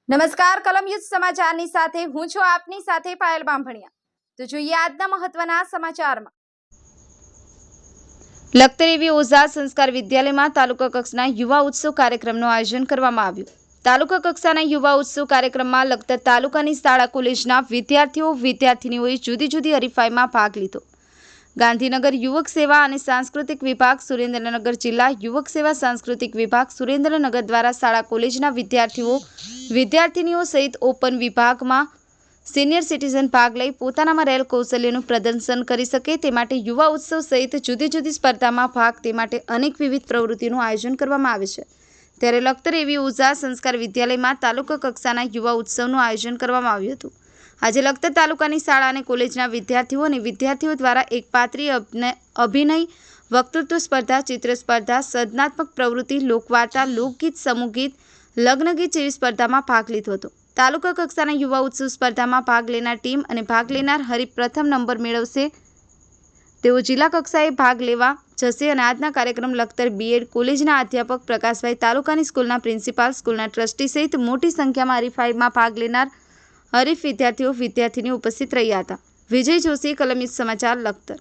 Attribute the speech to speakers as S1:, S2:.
S1: નમસ્કાર કલમયુદ્ધ સમાચારની સાથે હું છું આપની સાથે પાયલ બામભણિયા। તો જોઈએ આજના મહત્વના સમાચારમાં। લખતર એવી ઓઝા સંસ્કાર વિદ્યાલયમાં તાલુકા કક્ષાના યુવા ઉત્સવ કાર્યક્રમનું આયોજન કરવામાં આવ્યું। તાલુકા કક્ષાના યુવા ઉત્સવ કાર્યક્રમમાં લખતર તાલુકાની શાળા કોલેજના વિદ્યાર્થીઓએ જુદી જુદી હરીફાઈમાં ભાગ લીધો। ગાંધીનગર યુવક સેવા અને સાંસ્કૃતિક વિભાગ, સુરેન્દ્રનગર જિલ્લા યુવક સેવા સાંસ્કૃતિક વિભાગ સુરેન્દ્રનગર દ્વારા શાળા કોલેજના વિદ્યાર્થીનીઓ સહિત ઓપન વિભાગમાં સિનિયર સિટીઝન ભાગ લઈ પોતાનામાં રહેલ કૌશલ્યનું પ્રદર્શન કરી શકે તે માટે યુવા ઉત્સવ સહિત જુદી જુદી સ્પર્ધામાં ભાગ તે માટે અનેક વિવિધ પ્રવૃત્તિઓનું આયોજન કરવામાં આવે છે। ત્યારે લખતર એવી ઓઝા સંસ્કાર વિદ્યાલયમાં તાલુકા કક્ષાના યુવા ઉત્સવનું આયોજન કરવામાં આવ્યું હતું। આજે લખતર તાલુકાની શાળા અને કોલેજના વિદ્યાર્થીઓ દ્વારા એકપાત્રીય અભિનય, વક્તૃત્વ સ્પર્ધા, ચિત્ર સ્પર્ધા, સર્જનાત્મક પ્રવૃત્તિ, લોકવાર્તા, લોકગીત, સમૂહગીત, લગ્નગીત જેવી સ્પર્ધામાં ભાગ લીધો હતો। તાલુકા કક્ષાના યુવા ઉત્સવ સ્પર્ધામાં ભાગ લેનાર ટીમ અને ભાગ લેનાર હરીફ પ્રથમ નંબર મેળવશે તેઓ જિલ્લા કક્ષાએ ભાગ લેવા જશે અને આજના કાર્યક્રમ લખતર બીએડ કોલેજના અધ્યાપક પ્રકાશભાઈ, તાલુકાની સ્કૂલના પ્રિન્સિપાલ, સ્કૂલના ટ્રસ્ટી સહિત મોટી સંખ્યામાં હરીફાઈમાં ભાગ લેનાર હરીફ વિદ્યાર્થીઓ વિદ્યાર્થીનીઓ ઉપસ્થિત રહ્યા હતા। વિજય જોશી, કલમયુદ્ધ સમાચાર, લખતર।